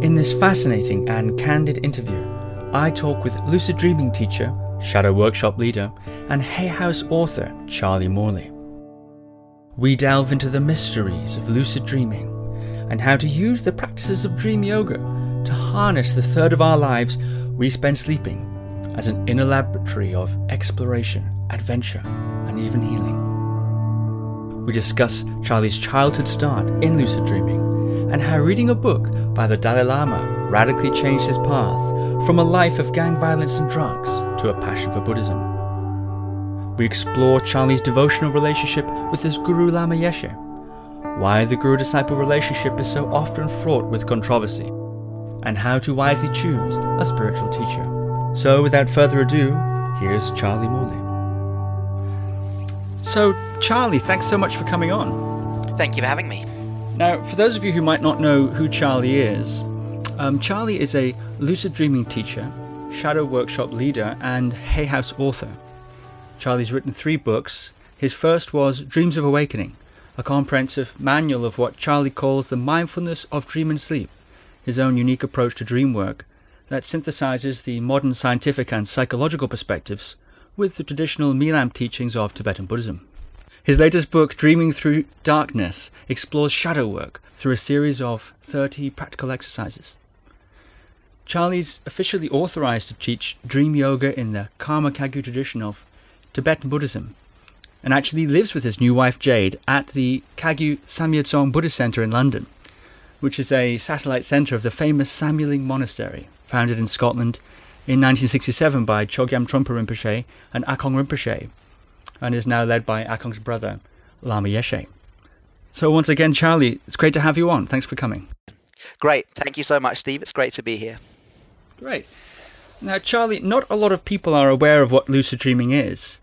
In this fascinating and candid interview, I talk with lucid dreaming teacher, shadow workshop leader, and Hay House author Charlie Morley. We delve into the mysteries of lucid dreaming and how to use the practices of dream yoga to harness the third of our lives we spend sleeping as an inner laboratory of exploration, adventure, and even healing. We discuss Charlie's childhood start in lucid dreaming and how reading a book by the Dalai Lama radically changed his path from a life of gang violence and drugs to a passion for Buddhism. We explore Charlie's devotional relationship with his guru Lama Yeshe, why the guru-disciple relationship is so often fraught with controversy, and how to wisely choose a spiritual teacher. So without further ado, here's Charlie Morley. So Charlie, thanks so much for coming on. Thank you for having me. Now, for those of you who might not know who Charlie is, Charlie is a lucid dreaming teacher, shadow workshop leader, and Hay House author. Charlie's written 3 books. His first was Dreams of Awakening, a comprehensive manual of what Charlie calls the mindfulness of dream and sleep, his own unique approach to dream work that synthesizes the modern scientific and psychological perspectives with the traditional Milam teachings of Tibetan Buddhism. His latest book, Dreaming Through Darkness, explores shadow work through a series of 30 practical exercises. Charlie's officially authorized to teach dream yoga in the Karma Kagyu tradition of Tibetan Buddhism, and actually lives with his new wife Jade at the Kagyu Samyetsong Buddhist Center in London, which is a satellite center of the famous Samyeling Monastery, founded in Scotland in 1967 by Chogyam Trungpa Rinpoche and Akong Rinpoche, and is now led by Akong's brother, Lama Yeshe. So once again, Charlie, it's great to have you on. Thanks for coming. Great. Thank you so much, Steve. It's great to be here. Great. Now, Charlie, not a lot of people are aware of what lucid dreaming is.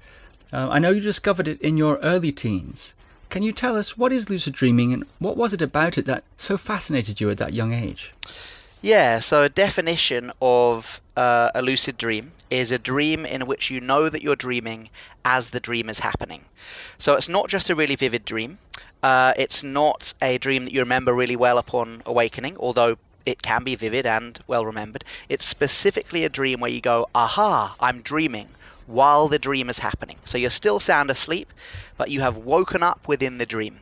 I know you discovered it in your early teens. Can you tell us what is lucid dreaming and what was it about it that so fascinated you at that young age? Yeah, so a definition of a lucid dream is a dream in which you know that you're dreaming as the dream is happening. So it's not just a really vivid dream. It's not a dream that you remember really well upon awakening, although it can be vivid and well remembered. It's specifically a dream where you go, aha, I'm dreaming, while the dream is happening. So you're still sound asleep, but you have woken up within the dream.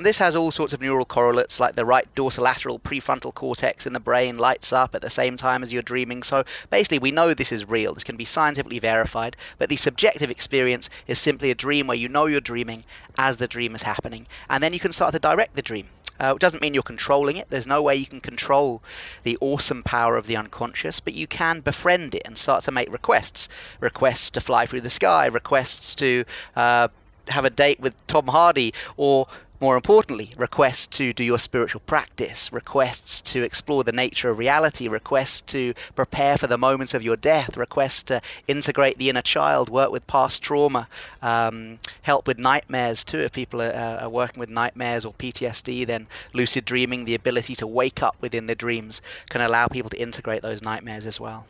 This has all sorts of neural correlates, like the right dorsolateral prefrontal cortex in the brain lights up at the same time as you're dreaming. So basically we know this is real. This can be scientifically verified, but the subjective experience is simply a dream where you know you're dreaming as the dream is happening. And then you can start to direct the dream. It doesn't mean you're controlling it. There's no way you can control the awesome power of the unconscious, but you can befriend it and start to make requests. Requests to fly through the sky, requests to have a date with Tom Hardy, or more importantly, requests to do your spiritual practice, requests to explore the nature of reality, requests to prepare for the moments of your death, requests to integrate the inner child, work with past trauma, help with nightmares too. If people are working with nightmares or PTSD, then lucid dreaming, the ability to wake up within the dreams, can allow people to integrate those nightmares as well.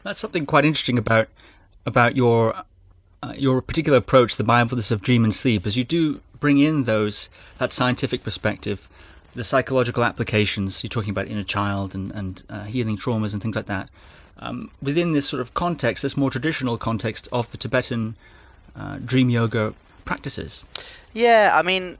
That's something quite interesting about your particular approach, the mindfulness of dream and sleep, as you do bring in that scientific perspective, the psychological applications. You're talking about inner child and healing traumas and things like that. Within this sort of context, this more traditional context of the Tibetan dream yoga practices. Yeah, I mean,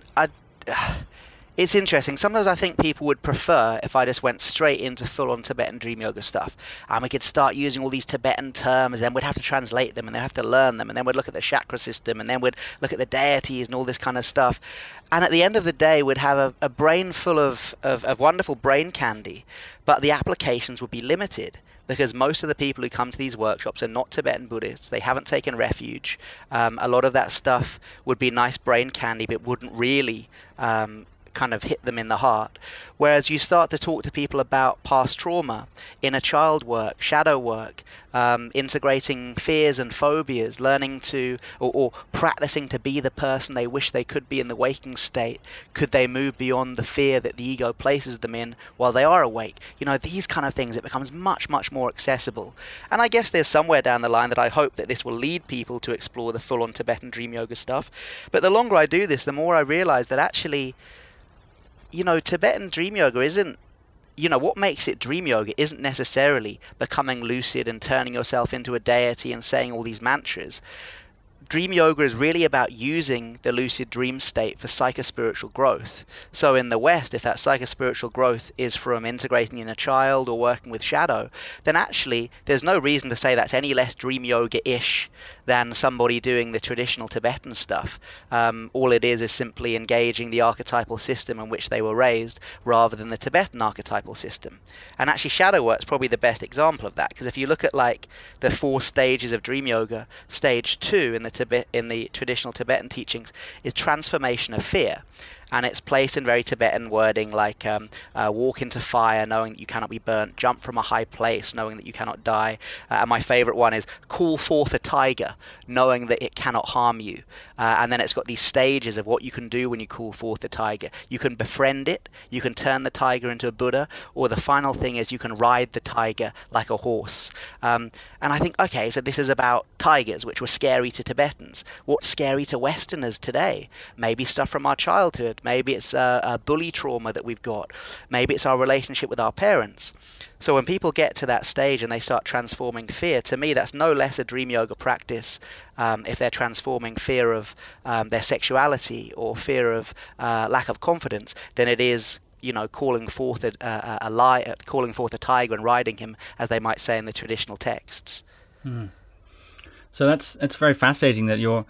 it's interesting. Sometimes I think people would prefer if I just went straight into full-on Tibetan dream yoga stuff. And we could start using all these Tibetan terms, then we'd have to translate them, and they'd have to learn them, and then we'd look at the chakra system, and then we'd look at the deities and all this kind of stuff. And at the end of the day, we'd have a brain full of wonderful brain candy, but the applications would be limited, because most of the people who come to these workshops are not Tibetan Buddhists. They haven't taken refuge. A lot of that stuff would be nice brain candy, but wouldn't really kind of hit them in the heart. Whereas you start to talk to people about past trauma, inner child work, shadow work, integrating fears and phobias, learning to, or practicing to be the person they wish they could be in the waking state. Could they move beyond the fear that the ego places them in while they are awake? You know, these kind of things, it becomes much, much more accessible. And I guess there's somewhere down the line that I hope that this will lead people to explore the full-on Tibetan dream yoga stuff. But the longer I do this, the more I realize that actually, you know, Tibetan dream yoga isn't what makes it dream yoga isn't necessarily becoming lucid and turning yourself into a deity and saying all these mantras. Dream yoga is really about using the lucid dream state for psychospiritual growth. So in the West, if that psychospiritual growth is from integrating in a child or working with shadow, then actually there's no reason to say that's any less dream yoga-ish than somebody doing the traditional Tibetan stuff. All it is simply engaging the archetypal system in which they were raised rather than the Tibetan archetypal system. And actually shadow work's probably the best example of that, because if you look at like the 4 stages of dream yoga, stage 2 in the traditional Tibetan teachings is transformation of fear. And it's placed in very Tibetan wording like walk into fire knowing that you cannot be burnt, jump from a high place knowing that you cannot die. And my favorite one is call forth a tiger knowing that it cannot harm you. And then it's got these stages of what you can do when you call forth the tiger. You can befriend it, you can turn the tiger into a Buddha, or the final thing is you can ride the tiger like a horse. And I think, okay, so this is about tigers, which were scary to Tibetans. What's scary to Westerners today? Maybe stuff from our childhood. Maybe it's a bully trauma that we've got. Maybe it's our relationship with our parents. So when people get to that stage and they start transforming fear, to me that's no less a dream yoga practice if they're transforming fear of their sexuality or fear of lack of confidence than it is calling forth calling forth a tiger and riding him, as they might say in the traditional texts. So that's very fascinating that you're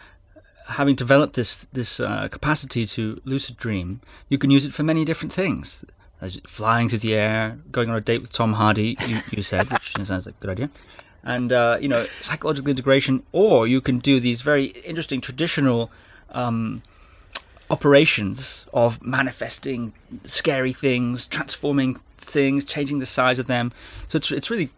having developed this capacity to lucid dream. You can use it for many different things. As flying through the air, going on a date with Tom Hardy, you said, which sounds like a good idea. And, psychological integration, or you can do these very interesting traditional operations of manifesting scary things, transforming things, changing the size of them. So it's really...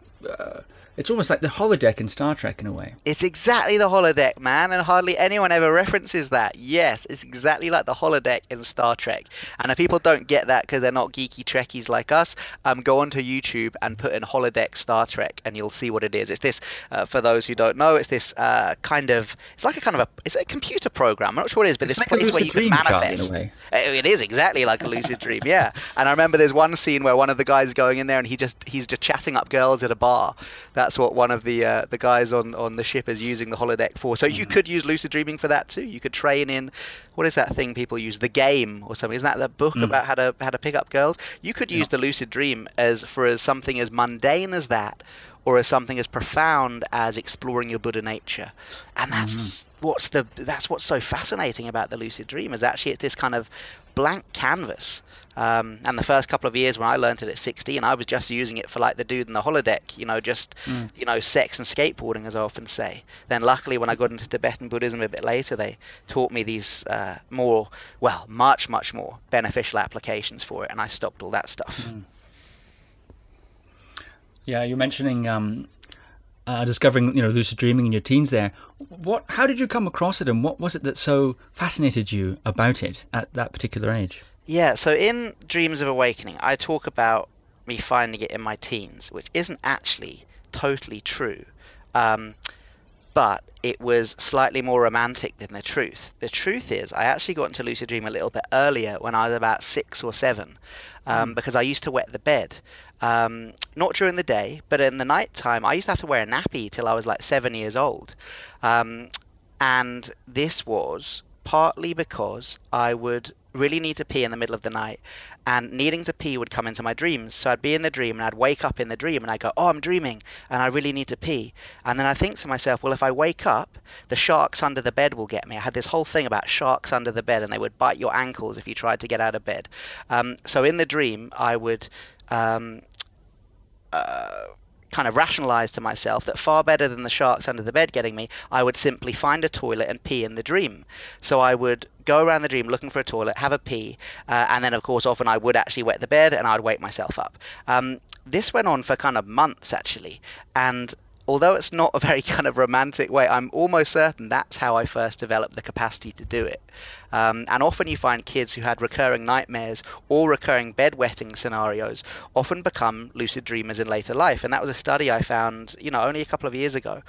it's almost like the holodeck in Star Trek in a way. It's exactly the holodeck, man, and hardly anyone ever references that. Yes, it's exactly like the holodeck in Star Trek. And if people don't get that because they're not geeky Trekkies like us, go onto YouTube and put in holodeck Star Trek, and you'll see what it is. It's this, for those who don't know, it's this it's a computer program. I'm not sure what it is, but it's this like place where you can manifest. Charlie, in a way. It is exactly like a lucid dream, yeah. And I remember there's one scene where one of the guys is going in there and he's just chatting up girls at a bar. That's what one of the guys on the ship is using the holodeck for. So you could use lucid dreaming for that too. You could train in, what is that thing people use, The Game or something? Isn't that the book about how to pick up girls? You could use the lucid dream as something as mundane as that, or as something as profound as exploring your Buddha nature. And that's what's so fascinating about the lucid dream, is actually it's this kind of blank canvas. And the first couple of years when I learned it at 16, I was just using it for like the dude in the holodeck, sex and skateboarding, as I often say. Then luckily when I got into Tibetan Buddhism a bit later, they taught me these much, much more beneficial applications for it, and I stopped all that stuff. Yeah, you're mentioning discovering lucid dreaming in your teens there. How did you come across it, and what was it that so fascinated you about it at that particular age? Yeah, so in Dreams of Awakening, I talk about me finding it in my teens, which isn't actually totally true. But it was slightly more romantic than the truth. The truth is, I actually got into lucid dream a little bit earlier, when I was about 6 or 7, because I used to wet the bed. Not during the day, but in the night time, I used to have to wear a nappy till I was like 7 years old. And this was partly because I would really need to pee in the middle of the night, and needing to pee would come into my dreams. So I'd be in the dream and I'd wake up in the dream and I'd go, oh, I'm dreaming and I really need to pee. And then I think to myself, well, if I wake up, the sharks under the bed will get me. I had this whole thing about sharks under the bed, and they would bite your ankles if you tried to get out of bed. So in the dream, I would kind of rationalize to myself that far better than the sharks under the bed getting me, I would simply find a toilet and pee in the dream. So I would go around the dream looking for a toilet, have a pee, and then of course often I would actually wet the bed and I'd wake myself up. This went on for kind of months actually, and although it's not a very kind of romantic way, I'm almost certain that's how I first developed the capacity to do it. And often you find kids who had recurring nightmares or recurring bedwetting scenarios often become lucid dreamers in later life. And that was a study I found, only a couple of years ago.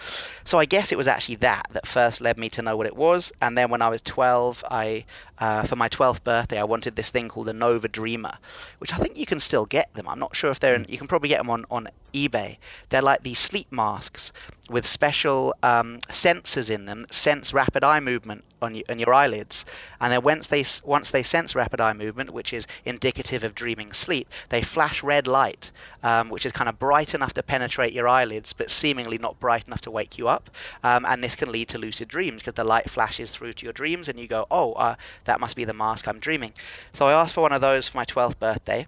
So I guess it was actually that first led me to know what it was. And then when I was 12, for my 12th birthday, I wanted this thing called a Nova Dreamer, which I think you can still get them. I'm not sure if you can probably get them on eBay. They're like these sleep masks with special sensors in them that sense rapid eye movement on your eyelids. And then once they sense rapid eye movement, which is indicative of dreaming sleep, they flash red light, which is kind of bright enough to penetrate your eyelids, but seemingly not bright enough to wake you up. And this can lead to lucid dreams because the light flashes through to your dreams, and you go, oh, that must be the mask I'm dreaming. So I asked for one of those for my 12th birthday.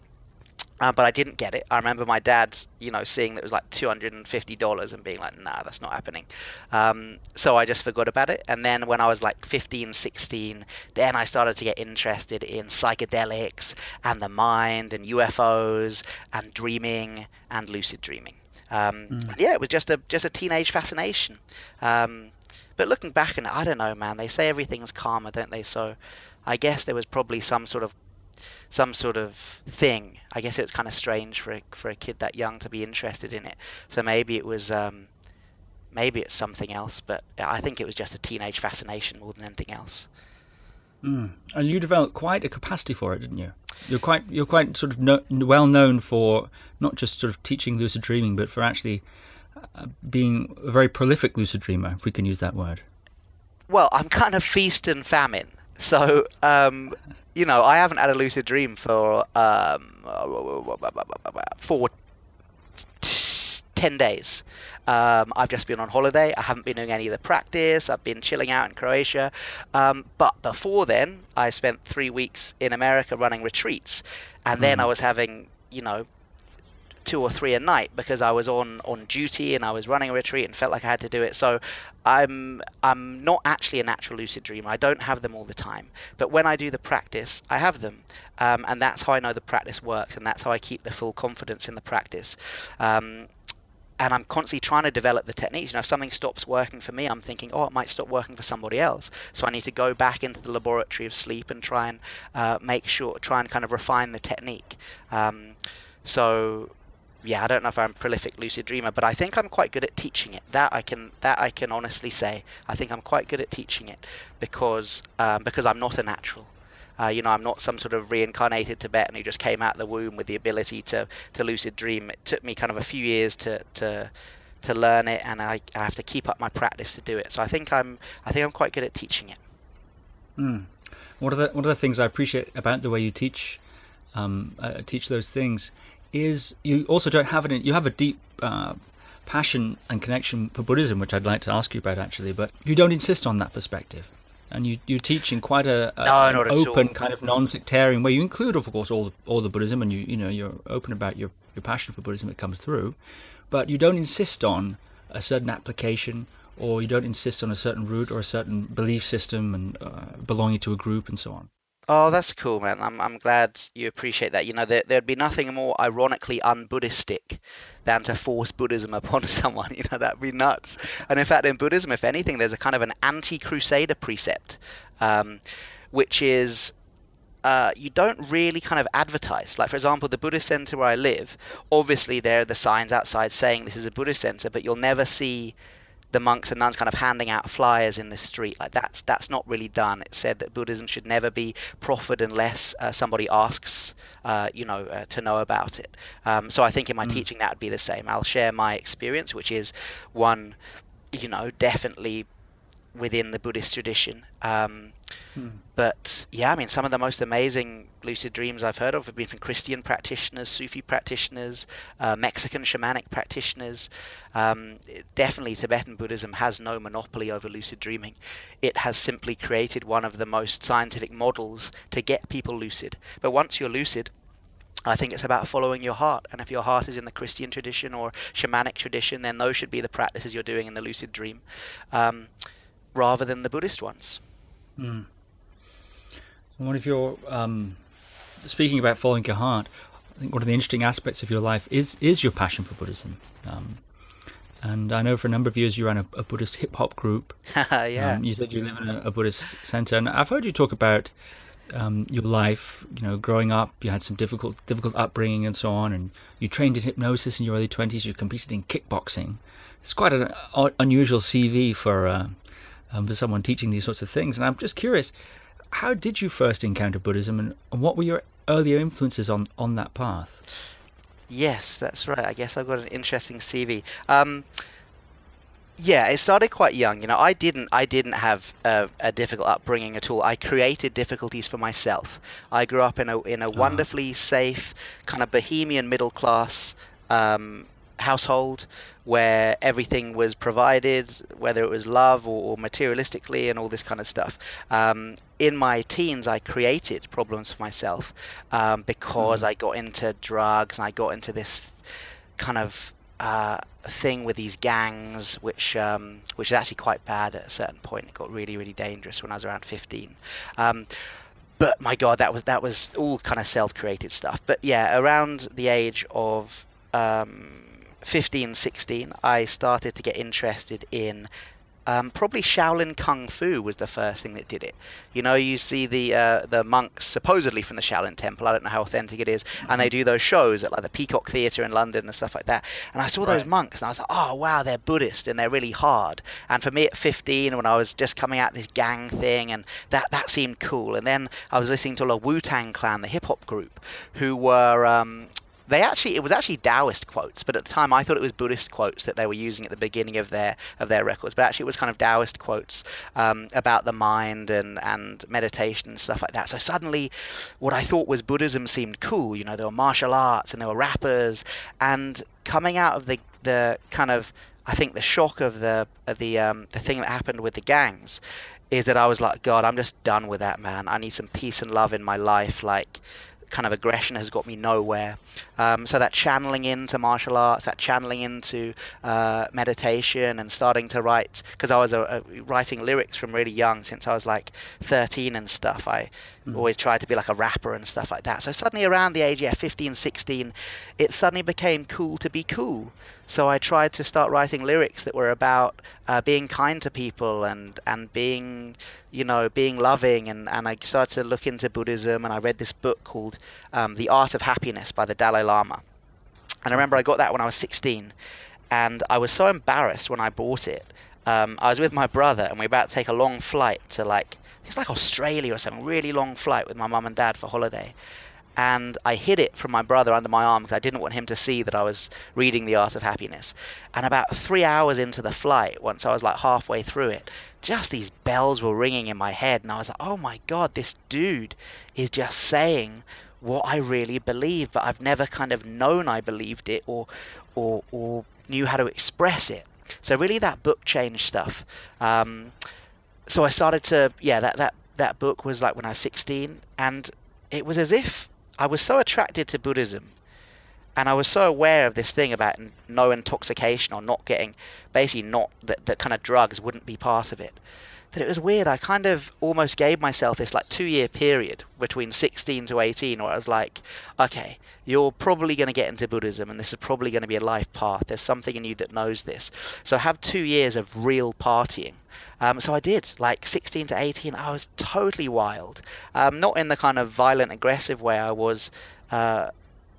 But I didn't get it. I remember my dad, seeing that it was like $250 and being like, nah, that's not happening. So I just forgot about it. And then when I was like 15, 16, then I started to get interested in psychedelics and the mind and UFOs and dreaming and lucid dreaming. Yeah, it was just a teenage fascination. But looking back on it, I don't know, man. They say everything's karma, don't they? So I guess there was probably some sort of thing. I guess it was kind of strange for a kid that young to be interested in it. So maybe it was maybe it's something else, but I think it was just a teenage fascination more than anything else. And you developed quite a capacity for it, didn't you? You're quite sort of well known for not just sort of teaching lucid dreaming, but for actually being a very prolific lucid dreamer, if we can use that word. Well, I'm kind of feast and famine. So, I haven't had a lucid dream for 10 days. I've just been on holiday. I haven't been doing any of the practice. I've been chilling out in Croatia. But before then, I spent 3 weeks in America running retreats. And then I was having, 2 or 3 a night because I was on duty and I was running a retreat and felt like I had to do it. So I'm not actually a natural lucid dreamer. I don't have them all the time. But when I do the practice, I have them. And that's how I know the practice works, and that's how I keep the full confidence in the practice. And I'm constantly trying to develop the techniques. If something stops working for me, I'm thinking, it might stop working for somebody else. So I need to go back into the laboratory of sleep and try and try and kind of refine the technique. Yeah, I don't know if I'm a prolific lucid dreamer, but I think I'm quite good at teaching it. That I can honestly say. I think I'm quite good at teaching it because I'm not a natural. I'm not some sort of reincarnated Tibetan who just came out of the womb with the ability to lucid dream. It took me kind of a few years to learn it, and I have to keep up my practice to do it. So I think I'm quite good at teaching it. One of the things I appreciate about the way you teach those things is you also don't have you have a deep passion and connection for Buddhism, which I'd like to ask you about actually, but you don't insist on that perspective. And you teach in quite an open kind of non-sectarian way. You include, of course, all the Buddhism, and you're open about your passion for Buddhism that comes through, but you don't insist on a certain application, or you don't insist on a certain route or a certain belief system and belonging to a group and so on. Oh, that's cool, man. I'm glad you appreciate that. There'd be nothing more ironically un-Buddhistic than to force Buddhism upon someone. That'd be nuts. And in fact, in Buddhism, if anything, there's a kind of an anti-crusader precept, which is you don't really kind of advertise. Like, for example, the Buddhist center where I live, obviously there are the signs outside saying this is a Buddhist center, but you'll never see the monks and nuns kind of handing out flyers in the street. Like that's not really done. It said that Buddhism should never be proffered unless somebody asks, to know about it. So I think in my teaching that would be the same. I'll share my experience, which is one, definitely within the Buddhist tradition. But yeah, I mean, some of the most amazing lucid dreams I've heard of have been from Christian practitioners, Sufi practitioners, Mexican shamanic practitioners. Definitely Tibetan Buddhism has no monopoly over lucid dreaming. It has simply created one of the most scientific models to get people lucid. But once you're lucid, I think it's about following your heart. And if your heart is in the Christian tradition or shamanic tradition, then those should be the practices you're doing in the lucid dream, rather than the Buddhist ones. One of your speaking about following your heart, I think one of the interesting aspects of your life is your passion for Buddhism. And I know for a number of years you ran a Buddhist hip hop group. Yeah. You said you live in a Buddhist center, and I've heard you talk about your life. Growing up, you had some difficult upbringing and so on, and you trained in hypnosis in your early 20s. You competed in kickboxing. It's quite an unusual CV for someone teaching these sorts of things. And I'm just curious, how did you first encounter Buddhism, and what were your earlier influences on that path? Yes, that's right. I guess I've got an interesting CV. Yeah, it started quite young. I didn't have a difficult upbringing at all. I created difficulties for myself. I grew up in a wonderfully safe, kind of bohemian middle class household where everything was provided, whether it was love or materialistically and all this kind of stuff. In my teens, I created problems for myself because I got into drugs and I got into this kind of thing with these gangs, which is actually quite bad at a certain point. It got really, really dangerous when I was around 15. But my God, that was all kind of self-created stuff. But yeah, around the age of 15, 16, I started to get interested in probably Shaolin Kung Fu was the first thing that did it. You see the monks supposedly from the Shaolin Temple. I don't know how authentic it is, and they do those shows at like the Peacock Theatre in London and stuff like that. And I saw those monks, and I was like, oh wow, they're Buddhist and they're really hard. And for me at 15, when I was just coming out this gang thing, and that seemed cool. And then I was listening to a Wu-Tang Clan, the hip hop group, who were it was actually Taoist quotes, but at the time I thought it was Buddhist quotes that they were using at the beginning of their records. But actually it was kind of Taoist quotes about the mind and meditation and stuff like that. So suddenly what I thought was Buddhism seemed cool. There were martial arts and there were rappers, and coming out of the kind of, I think, the shock of the thing that happened with the gangs is that I was like, God, I'm just done with that, man. I need some peace and love in my life. Like, kind of aggression has got me nowhere. So that channeling into martial arts, that channeling into meditation, and starting to write, because I was writing lyrics from really young, since I was like 13 and stuff. I always tried to be like a rapper and stuff like that. So suddenly around the age, 15, 16, it suddenly became cool to be cool. So I tried to start writing lyrics that were about being kind to people and being, being loving. And I started to look into Buddhism, and I read this book called The Art of Happiness by the Dalai Lama. And I remember I got that when I was 16, and I was so embarrassed when I bought it. I was with my brother, and we were about to take a long flight to it's like Australia or something, really long flight with my mum and dad for holiday. And I hid it from my brother under my arm because I didn't want him to see that I was reading The Art of Happiness. And about 3 hours into the flight, once I was like halfway through it, just these bells were ringing in my head, and I was like, oh my God, this dude is just saying what I really believe, but I've never kind of known I believed it or knew how to express it. So really that book changed stuff. So I started to, that book was like when I was 16, and it was as if I was so attracted to Buddhism, and I was so aware of this thing about no intoxication, or not getting, basically not, that kind of drugs wouldn't be part of it, that it was weird. I kind of almost gave myself this like 2-year period between 16 to 18 where I was like, okay, you're probably going to get into Buddhism, and this is probably going to be a life path. There's something in you that knows this. So have 2 years of real partying. So I did, like 16 to 18, I was totally wild. Not in the kind of violent, aggressive way I was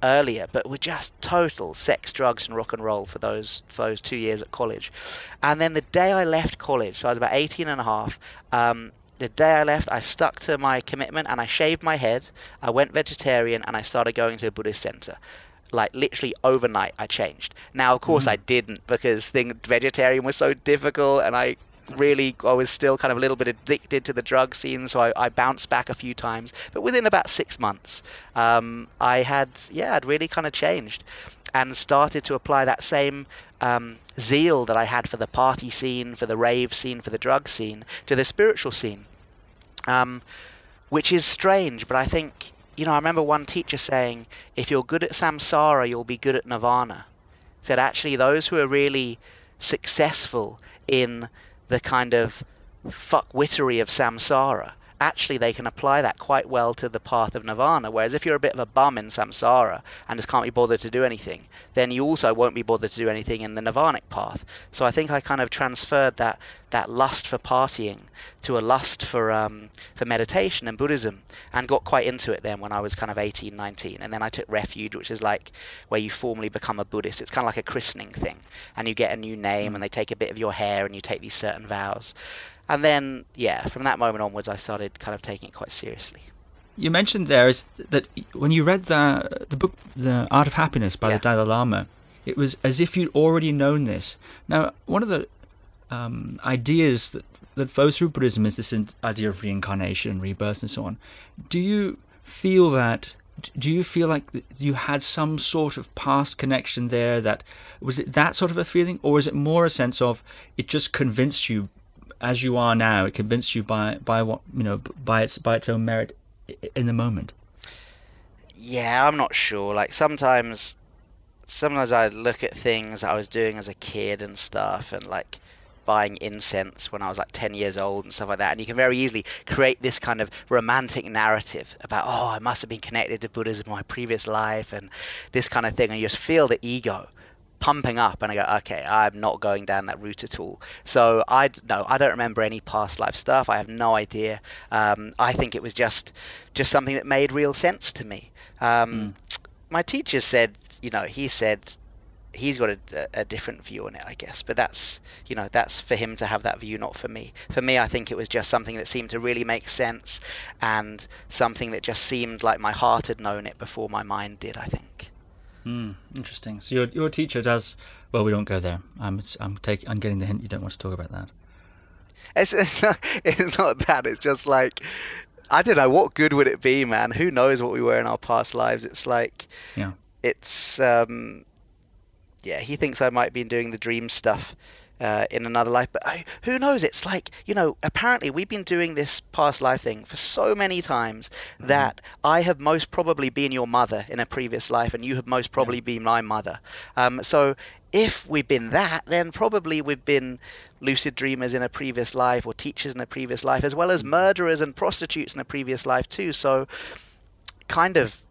earlier, but with just total sex, drugs, and rock and roll for those 2 years at college. And then the day I left college, so I was about 18 and a half, the day I left, I stuck to my commitment, and I shaved my head, I went vegetarian, and I started going to a Buddhist center. Like literally overnight, I changed. Now, of course, I didn't, because vegetarian was so difficult, and I was still kind of a little bit addicted to the drug scene, so I bounced back a few times. But within about 6 months, I'd really kind of changed and started to apply that same zeal that I had for the party scene, for the rave scene, for the drug scene, to the spiritual scene, which is strange. But I think, I remember one teacher saying, if you're good at samsara, you'll be good at nirvana. Said actually those who are really successful in the kind of fuckwittery of samsara actually they can apply that quite well to the path of nirvana. Whereas if you're a bit of a bum in samsara and just can't be bothered to do anything, then you also won't be bothered to do anything in the nirvanic path. So I think I kind of transferred that lust for partying to a lust for meditation and Buddhism, and got quite into it then when I was kind of 18, 19. And then I took refuge, which is like where you formally become a Buddhist. It's kind of like a christening thing, and you get a new name and they take a bit of your hair and you take these certain vows. And then, yeah, from that moment onwards, I started kind of taking it quite seriously. You mentioned there is that when you read the book, The Art of Happiness by the Dalai Lama, it was as if you'd already known this. Now, one of the ideas that flows through Buddhism is this idea of reincarnation, rebirth, and so on. Do you feel like you had some sort of past connection there? That was it, that sort of a feeling, or is it more a sense of it just convinced you, as you are now, it convinced you by what, by its own merit in the moment? Yeah, I'm not sure. Like sometimes I look at things I was doing as a kid and stuff, and like buying incense when I was like 10 years old and stuff like that, and you can very easily create this kind of romantic narrative about, oh, I must have been connected to Buddhism in my previous life and this kind of thing, and you just feel the ego pumping up, and I go, okay, I'm not going down that route at all. So I don't remember any past life stuff. I have no idea. I think it was just something that made real sense to me. My teacher said, he said he's got a different view on it, I guess, but that's for him to have that view, not for me. For me, I think it was just something that seemed to really make sense, and something that just seemed like my heart had known it before my mind did, I think. Interesting. So your teacher does well. We don't go there. I'm getting the hint you don't want to talk about that. It's not that. It's just like, I don't know, what good would it be, man? Who knows what we were in our past lives? It's like, it's he thinks I might be doing the dream stuff in another life, but who knows? It's like, apparently we've been doing this past life thing for so many times that I have most probably been your mother in a previous life, and you have most probably been my mother. So if we've been that, then probably we've been lucid dreamers in a previous life, or teachers in a previous life, as well as murderers and prostitutes in a previous life too. So kind of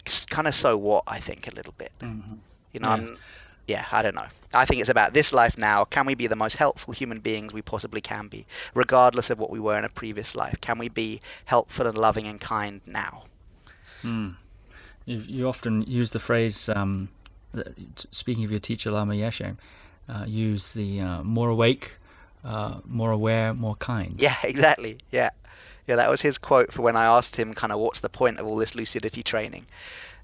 so what, I think, a little bit. I don't know. I think it's about this life now. Can we be the most helpful human beings we possibly can be, regardless of what we were in a previous life? Can we be helpful and loving and kind now? You often use the phrase, speaking of your teacher, Lama Yeshe, use the more awake, more aware, more kind. Yeah, exactly. Yeah, that was his quote for when I asked him kind of what's the point of all this lucidity training.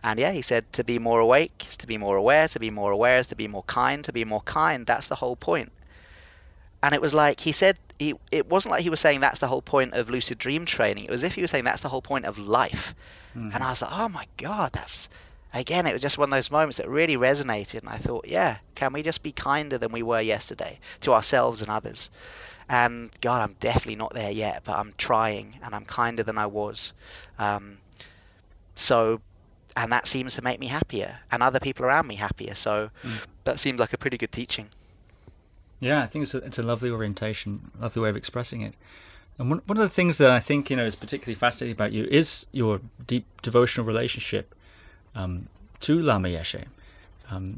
And he said, to be more awake is to be more aware, to be more aware is to be more kind, to be more kind, that's the whole point. And it was like, he said, it wasn't like he was saying that's the whole point of lucid dream training. It was as if he was saying that's the whole point of life. And I was like, oh my God, again, it was just one of those moments that really resonated. And I thought, can we just be kinder than we were yesterday to ourselves and others? And God, I'm definitely not there yet, but I'm trying, and I'm kinder than I was. And that seems to make me happier, and other people around me happier. So that seems like a pretty good teaching. Yeah, I think it's a lovely orientation, lovely way of expressing it. And one of the things that I think is particularly fascinating about you is your deep devotional relationship to Lama Yeshe,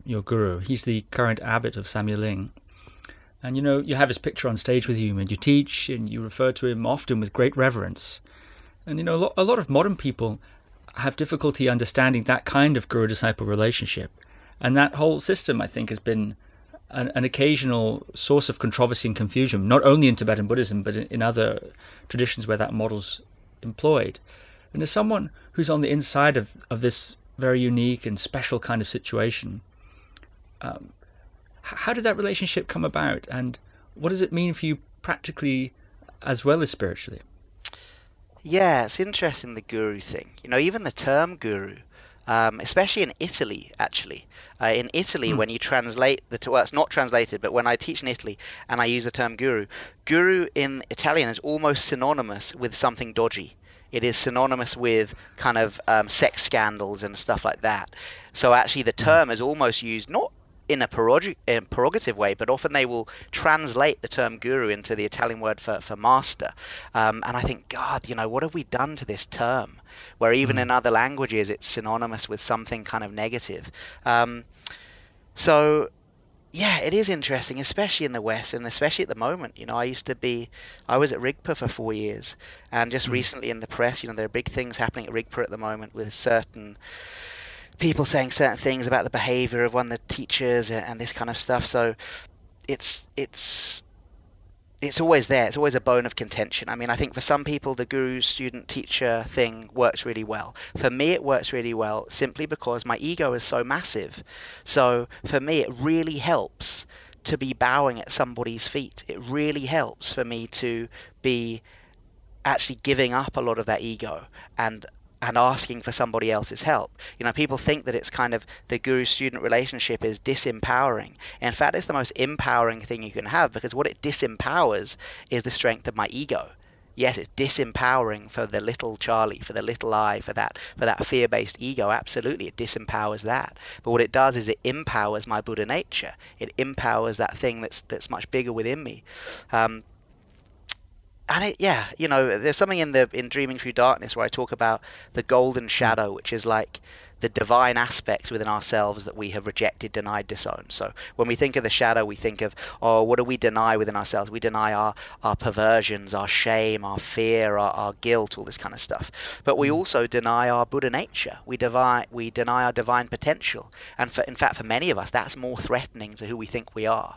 your guru. He's the current abbot of Samyeling. And you have his picture on stage with you, and you teach, and you refer to him often with great reverence. And a lot of modern people have difficulty understanding that kind of guru-disciple relationship. And that whole system, I think, has been an occasional source of controversy and confusion, not only in Tibetan Buddhism, but in other traditions where that model's employed. And as someone who's on the inside of this very unique and special kind of situation, how did that relationship come about? And what does it mean for you practically as well as spiritually? Yeah, it's interesting, the guru thing. Even the term guru, especially in Italy, actually. In Italy, when you translate it's not translated, but when I teach in Italy and I use the term guru in Italian is almost synonymous with something dodgy. It is synonymous with kind of sex scandals and stuff like that. So actually the term is almost used, not in a prerogative way, but often they will translate the term guru into the Italian word for master. And I think, God, what have we done to this term? Where even in other languages, it's synonymous with something kind of negative. So, yeah, it is interesting, especially in the West, and especially at the moment. I was at Rigpa for 4 years, and just recently in the press, there are big things happening at Rigpa at the moment with certain people saying certain things about the behavior of one of the teachers and this kind of stuff. So it's always there. It's always a bone of contention. I mean, I think for some people, the guru student teacher thing works really well. For me, it works really well simply because my ego is so massive. So for me, it really helps to be bowing at somebody's feet. It really helps for me to be actually giving up a lot of that ego and asking for somebody else's help. People think that it's kind of the guru-student relationship is disempowering. In fact, it's the most empowering thing you can have, because what it disempowers is the strength of my ego. Yes, it's disempowering for the little Charlie, for the little I, for that fear-based ego. Absolutely, it disempowers that. But what it does is it empowers my Buddha nature. It empowers that thing that's much bigger within me. And there's something in Dreaming Through Darkness where I talk about the golden shadow, which is like the divine aspects within ourselves that we have rejected, denied, disowned. So when we think of the shadow, we think of, what do we deny within ourselves? We deny our perversions, our shame, our fear, our guilt, all this kind of stuff. But we also deny our Buddha nature. We deny our divine potential. And in fact, for many of us, that's more threatening to who we think we are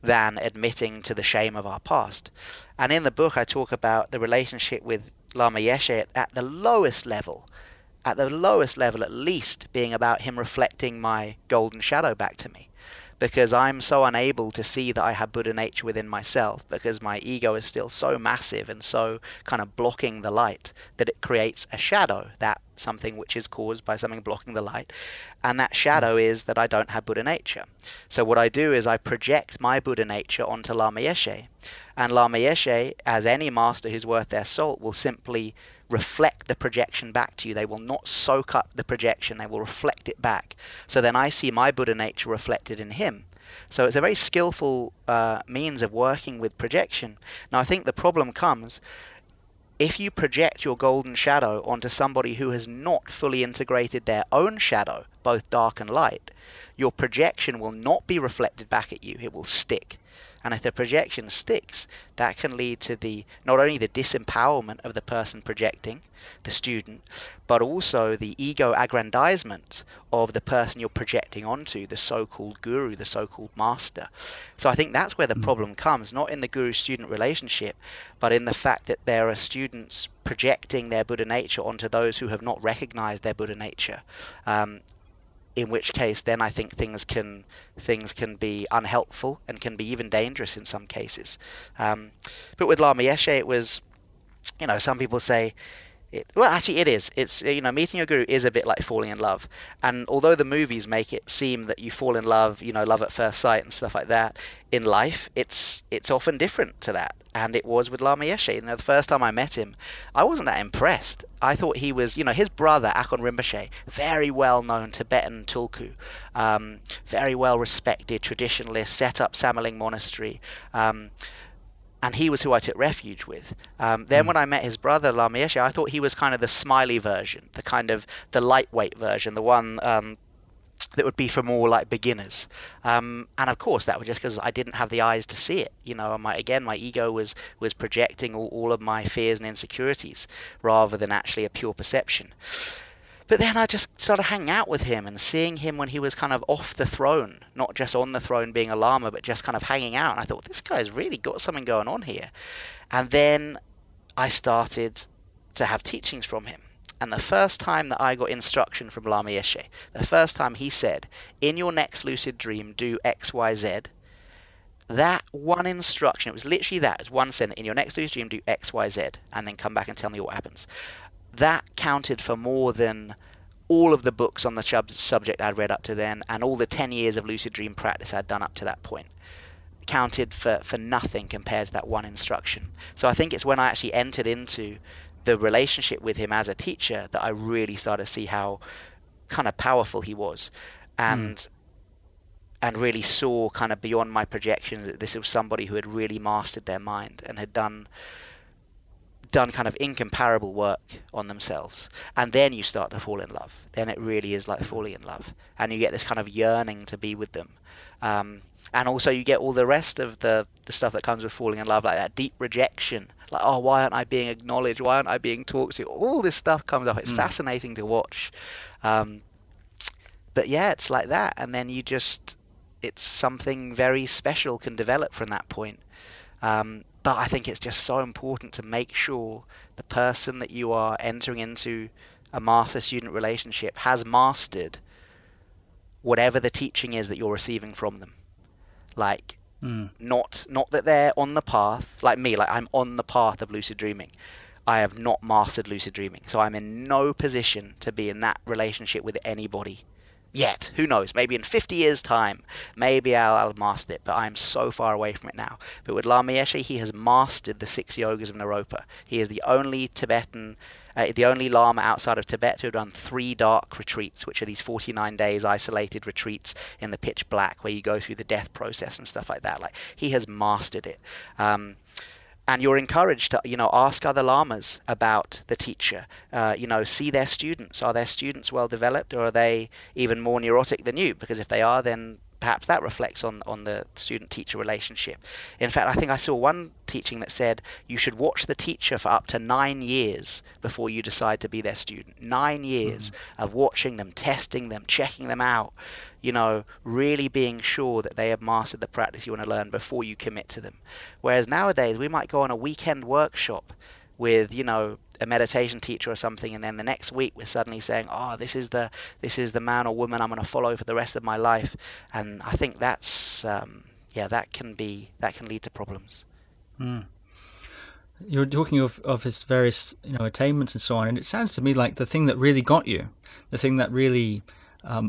than admitting to the shame of our past. And in the book, I talk about the relationship with Lama Yeshe at the lowest level at least being about him reflecting my golden shadow back to me. Because I'm so unable to see that I have Buddha nature within myself, because my ego is still so massive and so kind of blocking the light that it creates a shadow, that something which is caused by something blocking the light. And that shadow is that I don't have Buddha nature. So what I do is I project my Buddha nature onto Lama Yeshe. And Lama Yeshe, as any master who's worth their salt, will simply reflect the projection back to you. They will not soak up the projection, they will reflect it back. So then I see my Buddha nature reflected in him. So it's a very skillful means of working with projection. Now I think the problem comes if you project your golden shadow onto somebody who has not fully integrated their own shadow, both dark and light. Your projection will not be reflected back at you, it will stick. And if the projection sticks, that can lead to not only the disempowerment of the person projecting, the student, but also the ego aggrandizement of the person you're projecting onto, the so-called guru, the so-called master. So I think that's where the problem comes, not in the guru-student relationship, but in the fact that there are students projecting their Buddha nature onto those who have not recognized their Buddha nature. In which case, then I think things can be unhelpful and can be even dangerous in some cases. But with Lama Yeshe, it was, some people say, well, actually it is. It's, meeting your guru is a bit like falling in love. And although the movies make it seem that you fall in love, love at first sight and stuff like that, in life, it's often different to that. And it was with Lama Yeshe. The first time I met him, I wasn't that impressed. I thought he was, his brother, Akon Rinpoche, very well-known Tibetan tulku, very well-respected traditionalist, set up Samaling Monastery, and he was who I took refuge with. Then when I met his brother, Lama Yeshe, I thought he was kind of the smiley version, the lightweight version, the one that would be for more like beginners. And of course, that was just because I didn't have the eyes to see it. My ego was projecting all of my fears and insecurities rather than actually a pure perception. But then I just started hanging out with him and seeing him when he was kind of off the throne, not just on the throne being a Lama, but just kind of hanging out. And I thought, this guy's really got something going on here. And then I started to have teachings from him. And the first time that I got instruction from Lama Yeshe, the first time he said, in your next lucid dream, do X, Y, Z, that one instruction, it was literally that, it was one sentence, in your next lucid dream, do X, Y, Z, and then come back and tell me what happens. That counted for more than all of the books on the subject I'd read up to then, and all the 10 years of lucid dream practice I'd done up to that point. Counted for nothing compared to that one instruction. So I think it's when I actually entered into the relationship with him as a teacher that I really started to see how kind of powerful he was. And and really saw kind of beyond my projections that this was somebody who had really mastered their mind and had done kind of incomparable work on themselves. And then you start to fall in love. Then it really is like falling in love, and you get this kind of yearning to be with them. And also you get all the rest of the stuff that comes with falling in love, like that deep rejection, like, oh, why aren't I being acknowledged, why aren't I being talked to? All this stuff comes up. It's fascinating to watch. But yeah, it's like that, and then it's something very special can develop from that point. But I think it's just so important to make sure the person that you are entering into a master-student relationship has mastered whatever the teaching is that you're receiving from them. Like, not that they're on the path, like me, like I'm on the path of lucid dreaming. I have not mastered lucid dreaming, so I'm in no position to be in that relationship with anybody yet. Who knows? Maybe in 50 years' time, maybe I'll master it, but I'm so far away from it now. But with Lama Yeshe, he has mastered the 6 yogas of Naropa. He is the only Tibetan, the only Lama outside of Tibet who have done 3 dark retreats, which are these 49 days isolated retreats in the pitch black where you go through the death process and stuff like that. Like, he has mastered it. And you're encouraged to, ask other lamas about the teacher. See their students. Are their students well developed, or are they even more neurotic than you? Because if they are, then perhaps that reflects on the student-teacher relationship. In fact, I think I saw one teaching that said you should watch the teacher for up to 9 years before you decide to be their student. 9 years of watching them, testing them, checking them out, really being sure that they have mastered the practice you want to learn before you commit to them. Whereas nowadays, we might go on a weekend workshop with, a meditation teacher or something, and then the next week we're suddenly saying, oh, this is the man or woman I'm going to follow for the rest of my life. And I think that's that can lead to problems. You're talking of his various attainments and so on, and it sounds to me like the thing that really got you, the thing that really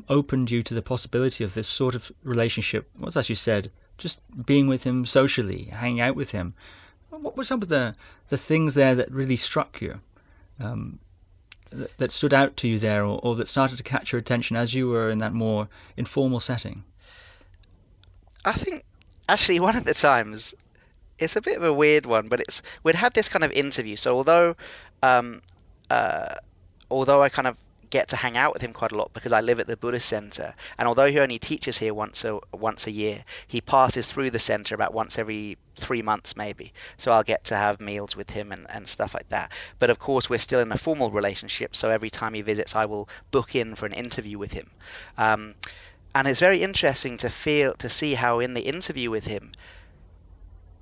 opened you to the possibility of this sort of relationship was, as you said, just being with him socially, hanging out with him. What were some of the things there that really struck you, that stood out to you there, or that started to catch your attention as you were in that more informal setting? I think, actually, one of the times, it's a bit of a weird one, but we'd had this kind of interview. So although I kind of get to hang out with him quite a lot because I live at the Buddhist center, and although he only teaches here once a year, he passes through the center about once every 3 months maybe, so I'll get to have meals with him and stuff like that. But of course we're still in a formal relationship, so every time he visits I will book in for an interview with him, and it's very interesting to see how in the interview with him,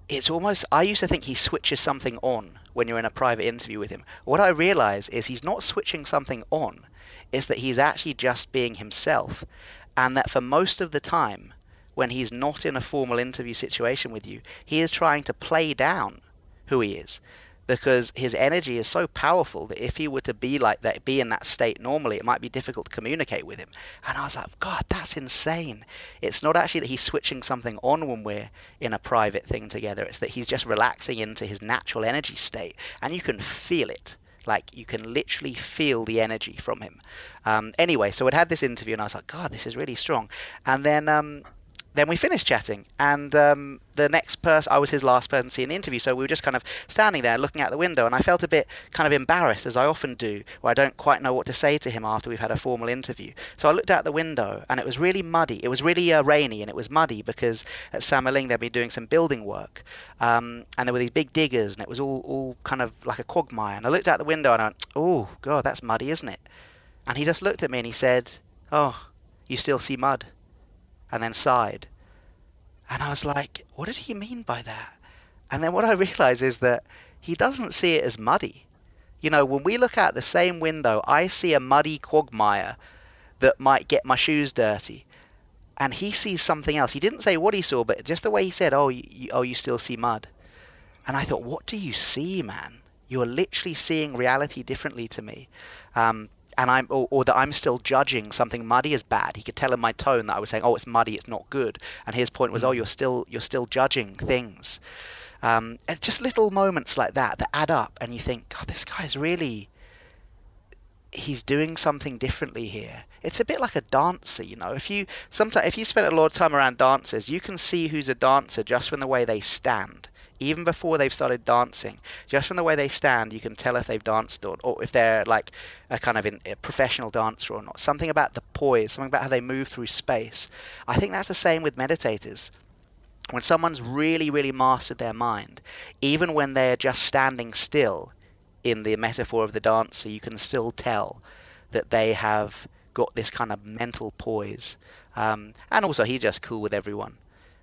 it's almost, I used to think he switches something on when you're in a private interview with him. What I realize is he's not switching something on, it's that he's actually just being himself, and that for most of the time, when he's not in a formal interview situation with you, he is trying to play down who he is, because his energy is so powerful that if he were to be like that, be in that state normally, it might be difficult to communicate with him. And I was like, God, that's insane. It's not actually that he's switching something on when we're in a private thing together. It's that he's just relaxing into his natural energy state, and you can feel it. Like, you can literally feel the energy from him. Anyway, so I'd had this interview, and I was like, God, this is really strong. And then we finished chatting, and the next person, I was his last person to see in the interview, so we were just kind of standing there looking out the window, and I felt a bit kind of embarrassed, as I often do, where I don't quite know what to say to him after we've had a formal interview. So I looked out the window, and it was really muddy. It was really rainy, and it was muddy because at Samaling they'd been doing some building work, and there were these big diggers, and it was all kind of like a quagmire. And I looked out the window, and I went, oh, God, that's muddy, isn't it? And he just looked at me, and he said, oh, you still see mud? And then sighed. And I was like, what did he mean by that? And then what I realized is that he doesn't see it as muddy. When we look out the same window, I see a muddy quagmire that might get my shoes dirty. And he sees something else. He didn't say what he saw, but just the way he said, oh, you still see mud. And I thought, what do you see, man? You're literally seeing reality differently to me. And or that I'm still judging something muddy as bad. He could tell in my tone that I was saying, oh, it's muddy, it's not good. And his point was, oh, you're still judging things. And just little moments like that add up, and you think, God, this guy's really, he's doing something differently here. It's a bit like a dancer, you know. If you spend a lot of time around dancers, you can see who's a dancer just from the way they stand. Even before they've started dancing, just from the way they stand, you can tell if they've danced or if they're like a kind of a professional dancer or not. Something about the poise, something about how they move through space. I think that's the same with meditators. When someone's really, really mastered their mind, even when they're just standing still, in the metaphor of the dancer, you can still tell that they have got this kind of mental poise. And also, he's just cool with everyone.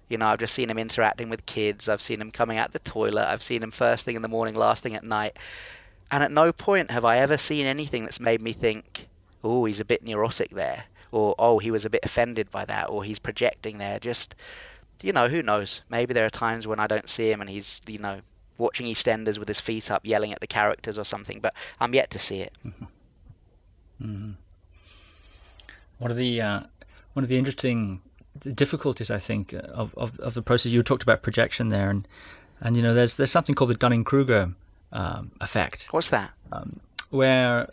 You know, I've just seen him interacting with kids. I've seen him coming out the toilet. I've seen him first thing in the morning, last thing at night. And at no point have I ever seen anything that's made me think, oh, he's a bit neurotic there. Or, oh, he was a bit offended by that. Or he's projecting there. Just, you know, who knows? Maybe there are times when I don't see him and he's, you know, watching EastEnders with his feet up, yelling at the characters or something. But I'm yet to see it. Mm-hmm. Mm-hmm. One of the interesting difficulties, I think, of the process, you talked about projection there, and you know, there's something called the Dunning-Kruger effect. What's that? Where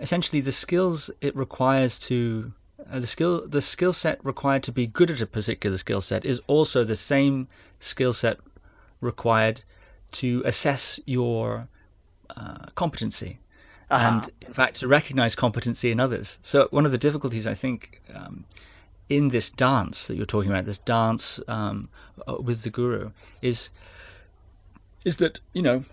essentially the skills it requires to the skill set required to be good at a particular skill set is also the same skill set required to assess your competency. And in fact to recognize competency in others. So one of the difficulties, I think, in this dance that you're talking about, this dance with the guru, is that, you know,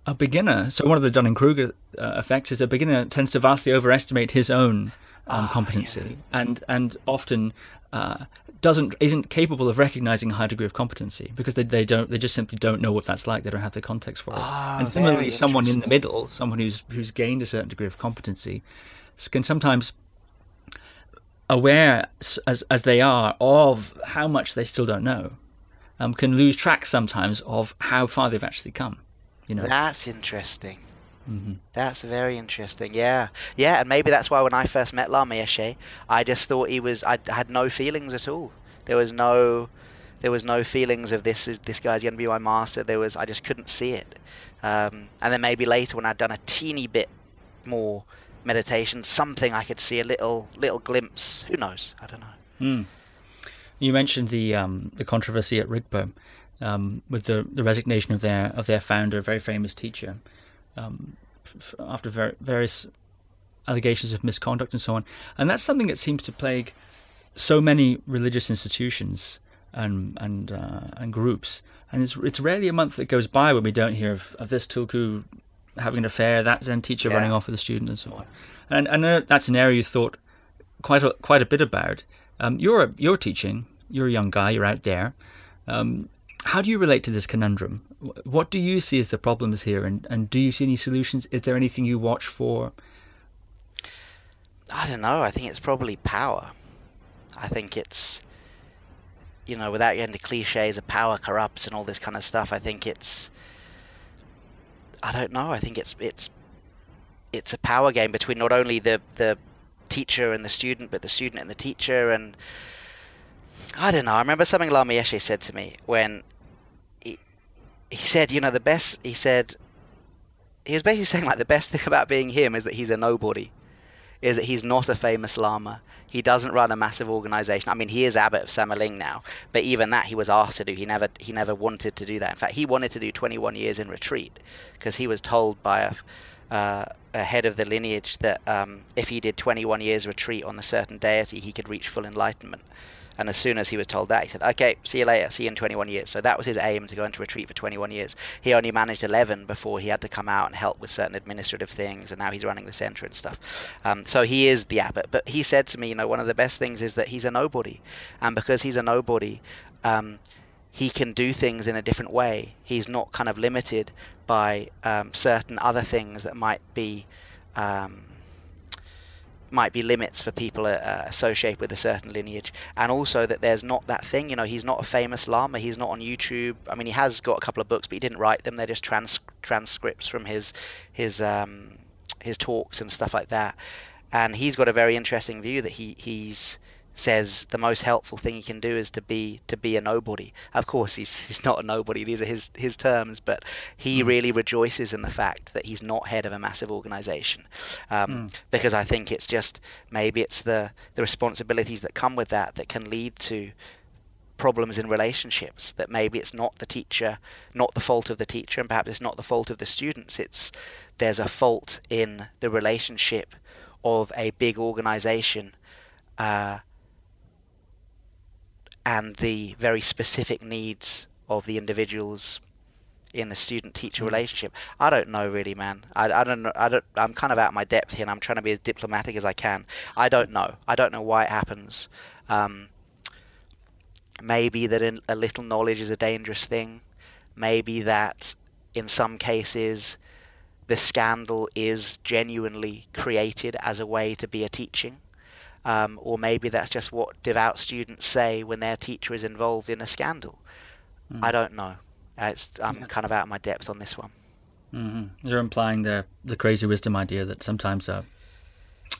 a beginner, so one of the Dunning-Kruger effects is a beginner tends to vastly overestimate his own competency, and often isn't capable of recognizing a high degree of competency because they just simply don't know what that's like. They don't have the context for it. And similarly, someone in the middle, someone who's gained a certain degree of competency, can sometimes, aware as they are of how much they still don't know, can lose track sometimes of how far they've actually come. You know, that's interesting. Mm-hmm. That's very interesting. Yeah, and maybe that's why when I first met Lama Yeshe, I just thought I had no feelings at all. There was no feelings of this guy's going to be my master. I just couldn't see it. And then maybe later when I'd done a teeny bit more meditation, something I could see a little glimpse. Who knows? I don't know. You mentioned the controversy at Rigpa with the resignation of their founder, a very famous teacher. After various allegations of misconduct and so on, and that's something that seems to plague so many religious institutions and groups. And it's rarely a month that goes by when we don't hear of this tulku having an affair, that Zen teacher running off with a student, and so on. And I know that's an area you thought quite a bit about. You're teaching. You're a young guy. You're out there. How do you relate to this conundrum? What do you see as the problems here, and do you see any solutions? Is there anything you watch for? I don't know. I think it's probably power. I think it's, you know, without getting into cliches of power corrupts and all this kind of stuff, I think it's, I don't know. I think it's a power game between not only the teacher and the student, but the student and the teacher. And I don't know. I remember something Lama Yeshe said to me when he said, you know, he was basically saying, like, the best thing about being him is that he's a nobody, is that he's not a famous Lama. He doesn't run a massive organization. I mean, he is abbot of Samaling now, but even that he was asked to do. He never wanted to do that. In fact, he wanted to do 21 years in retreat because he was told by a head of the lineage that if he did 21 years retreat on a certain deity, he could reach full enlightenment. And as soon as he was told that, he said, okay, see you later, see you in 21 years. So that was his aim, to go into retreat for 21 years. He only managed 11 before he had to come out and help with certain administrative things, and now he's running the center and stuff. So he is the abbot. But he said to me, you know, one of the best things is that he's a nobody. And because he's a nobody, he can do things in a different way. He's not kind of limited by certain other things that might be limits for people associated with a certain lineage, and also that there's not that thing, you know, he's not a famous Lama, he's not on YouTube. I mean, he has got a couple of books, but he didn't write them. They're just transcripts from his talks and stuff like that. And he's got a very interesting view that he's says the most helpful thing he can do is to be a nobody. Of course, he's not a nobody. These are his terms, but he really rejoices in the fact that he's not head of a massive organization, because I think it's just maybe it's the responsibilities that come with that can lead to problems in relationships. That maybe it's not the teacher, not the fault of the teacher, and perhaps it's not the fault of the students. There's a fault in the relationship of a big organization. And the very specific needs of the individuals in the student-teacher relationship. I don't know really, man. I don't know. I'm kind of out of my depth here, and I'm trying to be as diplomatic as I can. I don't know. I don't know why it happens. Maybe that a little knowledge is a dangerous thing. Maybe that in some cases the scandal is genuinely created as a way to be a teaching. Or maybe that's just what devout students say when their teacher is involved in a scandal. I don't know. I'm kind of out of my depth on this one. Mm-hmm. You're implying the crazy wisdom idea that sometimes a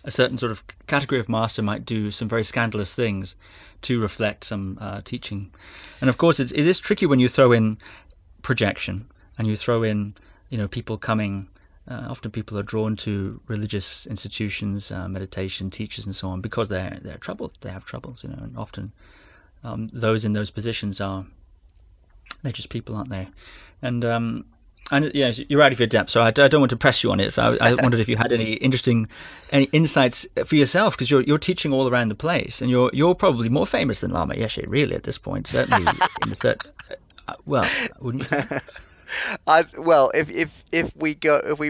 certain sort of category of master might do some very scandalous things to reflect some teaching. And of course, it is tricky when you throw in projection and you throw in, people coming. Often people are drawn to religious institutions, meditation teachers, and so on because they're troubled. They have troubles, and often those in those positions they're just people, aren't they? And yeah, you're out of your depth, so I don't want to press you on it. I wondered if you had any insights for yourself, because you're teaching all around the place, and you're probably more famous than Lama Yeshe, really, at this point. Certainly, well, wouldn't you? Well, if we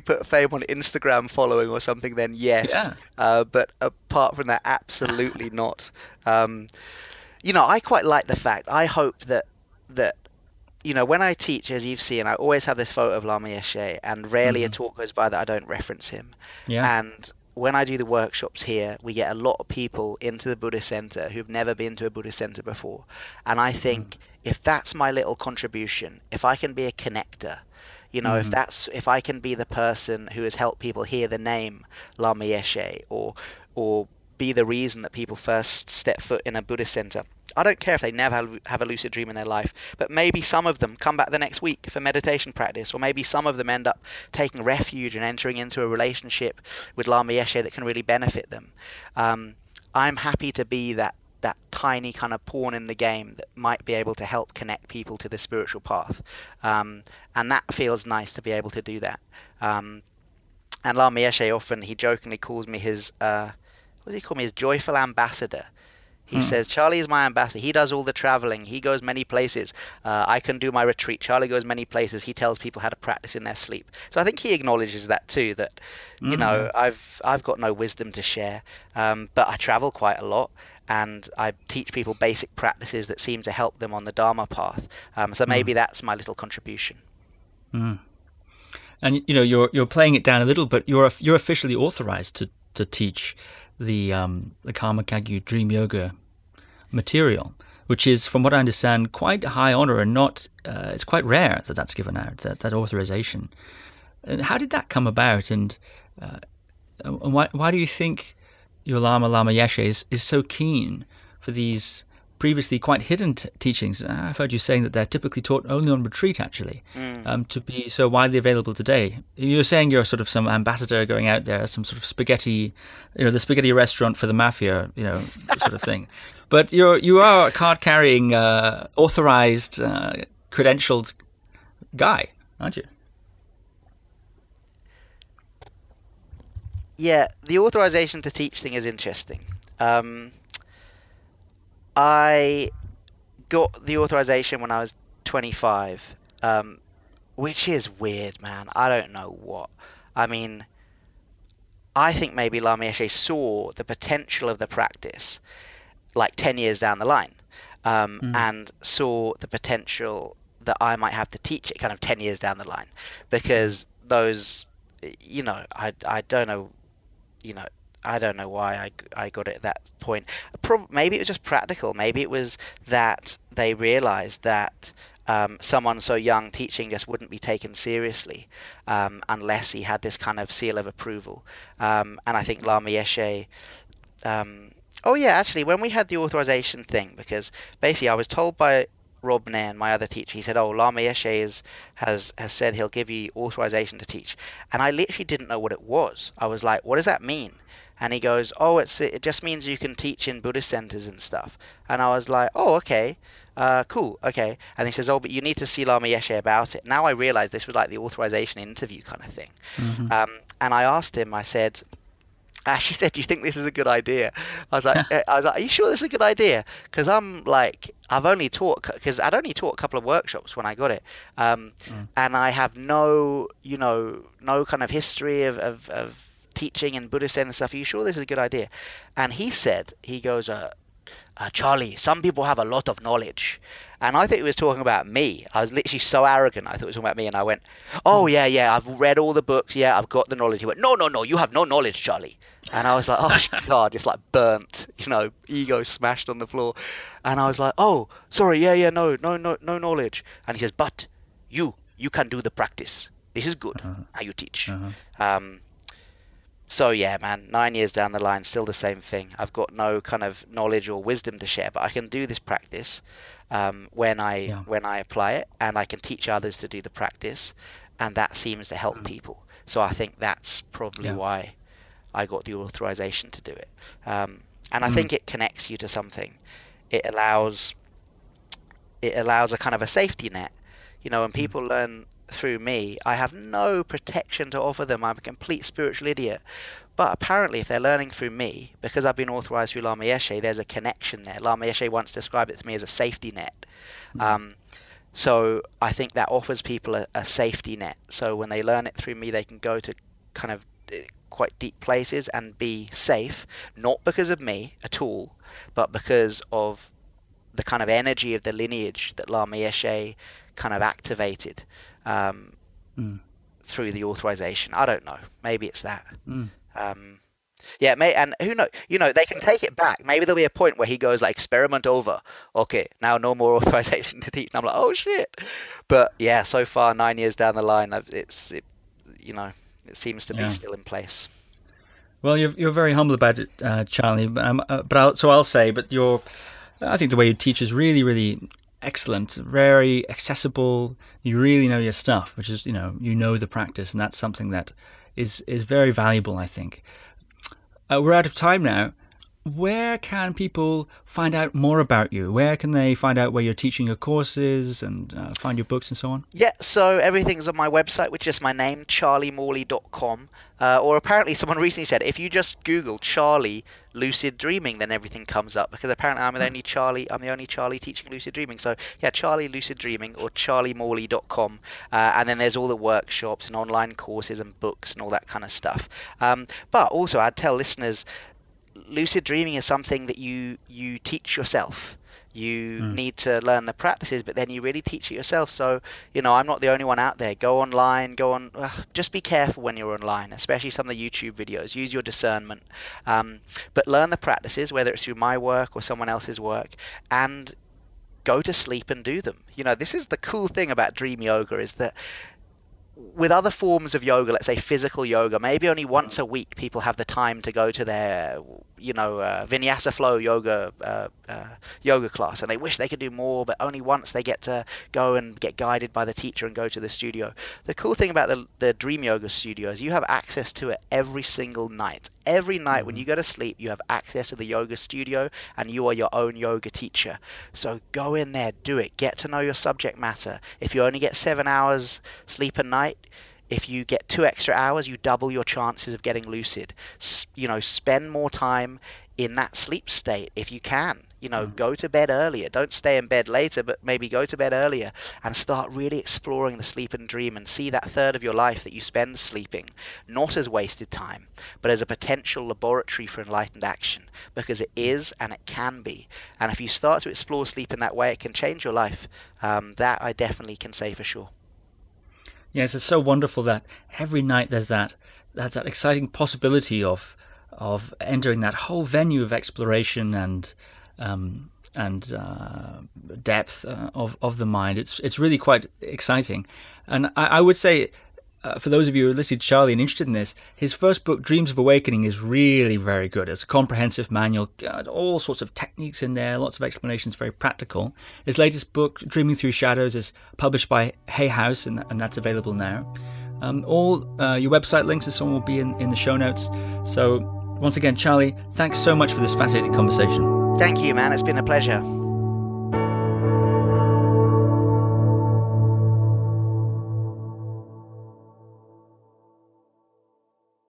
put fame on Instagram following or something, then yes. Yeah. But apart from that, absolutely not. I quite like the fact. I hope that when I teach, as you've seen, I always have this photo of Lama Yeshe, and rarely a talk goes by that I don't reference him. Yeah. And when I do the workshops here, we get a lot of people into the Buddhist Center who've never been to a Buddhist Center before. And I think if that's my little contribution, if I can be a connector, if I can be the person who has helped people hear the name Lama Yeshe, or be the reason that people first step foot in a Buddhist center. I don't care if they never have a lucid dream in their life, but maybe some of them come back the next week for meditation practice, or maybe some of them end up taking refuge and entering into a relationship with Lama Yeshe that can really benefit them. I'm happy to be that tiny kind of pawn in the game that might be able to help connect people to the spiritual path. And that feels nice to be able to do that. And Lama Yeshe often, he jokingly calls me his, what does he call me, his joyful ambassador. He says, Charlie is my ambassador. He does all the traveling. He goes many places. I can do my retreat. Charlie goes many places. He tells people how to practice in their sleep. So I think he acknowledges that too, that, I've got no wisdom to share, but I travel quite a lot, and I teach people basic practices that seem to help them on the Dharma path. So maybe that's my little contribution. And, you're playing it down a little, but you're officially authorized to teach the Karma Kagyu Dream Yoga material, which is, from what I understand, quite a high honor, and it's quite rare that that's given out, that authorization. And how did that come about, and why do you think your Lama Yeshe is so keen for these previously quite hidden teachings? I've heard you saying that they're typically taught only on retreat, actually, to be so widely available today. You're saying you're sort of some ambassador going out there, some sort of spaghetti, the spaghetti restaurant for the mafia, sort of thing. But you are a card-carrying, authorized, credentialed guy, aren't you? Yeah, the authorization to teach thing is interesting. I got the authorization when I was 25, which is weird, man. I don't know what. I mean, I think maybe Lama Yeshe saw the potential of the practice like 10 years down the line, and saw the potential that I might have to teach it kind of 10 years down the line, because those, I don't know, I don't know why I got it at that point. Maybe it was just practical. Maybe it was that they realized that someone so young teaching just wouldn't be taken seriously unless he had this kind of seal of approval. And I think Lama Yeshe Oh yeah, actually, when we had the authorization thing, because basically I was told by Rob Nairn, my other teacher, he said, "Oh, Lama Yeshe has said he'll give you authorization to teach," and I literally didn't know what it was. I was like, "What does that mean?" And he goes, "Oh, it just means you can teach in Buddhist centers and stuff." And I was like, "Oh, okay, cool, okay." And he says, "Oh, but you need to see Lama Yeshe about it." Now I realize this was like the authorization interview kind of thing. Hmm. And I asked him, I said. She said, "Do you think this is a good idea?" Are you sure this is a good idea? Because I'm like, because I'd only taught a couple of workshops when I got it, Mm. and I have no, no kind of history of teaching in Buddhist and stuff. Are you sure this is a good idea? And he goes, Charlie, some people have a lot of knowledge. And I think he was talking about me. I was literally so arrogant. I thought he was talking about me. And I went, oh, yeah, yeah, I've read all the books. Yeah, I've got the knowledge. He went, no, no, no, you have no knowledge, Charlie. And I was like, oh, God, just like burnt, ego smashed on the floor. And I was like, oh, sorry, yeah, yeah, no, no, no, no knowledge. And he says, but you can do the practice. This is good. Uh-huh. How you teach. Uh-huh. So yeah, man, 9 years down the line, still the same thing. I've got no kind of knowledge or wisdom to share, but I can do this practice when Yeah. I apply it, and I can teach others to do the practice, and that seems to help people. So I think that's probably Yeah. why I got the authorization to do it. And I Mm. think it connects you to something. It allows a kind of a safety net. When Mm. people learn through me, I have no protection to offer them. I'm a complete spiritual idiot. But apparently, if they're learning through me, because I've been authorized through Lama Yeshe, there's a connection there. Lama Yeshe once described it to me as a safety net. Mm. Um, so I think that offers people a safety net. So when they learn it through me, they can go to kind of quite deep places and be safe, not because of me at all, but because of the kind of energy of the lineage that Lama Yeshe kind of activated Mm. through the authorization. I don't know. Maybe it's that. Mm. Yeah, and who knows? They can take it back. Maybe there'll be a point where he goes like, experiment over. Okay, now no more authorization to teach. And I'm like, oh shit. But yeah, so far 9 years down the line, it seems to be Yeah. still in place. Well, you're very humble about it, Charlie. I'll say, I think the way you teach is really, really excellent, very accessible. You really know your stuff, which is, you know the practice, and that's something that is very valuable, I think. We're out of time now. Where can people find out more about you? Where can they find out where you're teaching your courses and find your books and so on? Yeah, so everything's on my website, which is my name, charliemorley.com. Or apparently someone recently said, if you just Google Charlie Lucid Dreaming, then everything comes up, because apparently I'm the only Charlie teaching lucid dreaming. So yeah, Charlie Lucid Dreaming or charliemorley.com. And then there's all the workshops and online courses and books and all that kind of stuff. But also I'd tell listeners, lucid dreaming is something that you teach yourself. You need to learn the practices, but then you really teach it yourself. So, I'm not the only one out there. Go online, just be careful when you're online, especially some of the YouTube videos. Use your discernment. But learn the practices, whether it's through my work or someone else's work, and go to sleep and do them. This is the cool thing about dream yoga, is that with other forms of yoga, let's say physical yoga, maybe only once a week people have the time to go to their, vinyasa flow yoga class, and they wish they could do more, but only once they get to go and get guided by the teacher and go to the studio. The cool thing about the dream yoga studio is you have access to it every single night. Every night when you go to sleep, you have access to the yoga studio, and you are your own yoga teacher. So go in there, do it, get to know your subject matter. If you only get 7 hours sleep a night, if you get 2 extra hours, you double your chances of getting lucid. Spend more time in that sleep state if you can. Go to bed earlier. Don't stay in bed later, but maybe go to bed earlier and start really exploring the sleep and dream, and see that third of your life that you spend sleeping not as wasted time, but as a potential laboratory for enlightened action, because it is and it can be. And if you start to explore sleep in that way, it can change your life. That I definitely can say for sure. Yes, it's so wonderful that every night there's that exciting possibility of entering that whole venue of exploration and depth of the mind. It's really quite exciting, and I would say for those of you who are listening to Charlie and interested in this, his first book, Dreams of Awakening, is really very good. It's a comprehensive manual, all sorts of techniques in there, lots of explanations, very practical. His latest book, Dreaming Through Shadows, is published by Hay House, and that's available now. All your website links and so on will be in the show notes. So once again, Charlie, thanks so much for this fascinating conversation. Thank you, man. It's been a pleasure.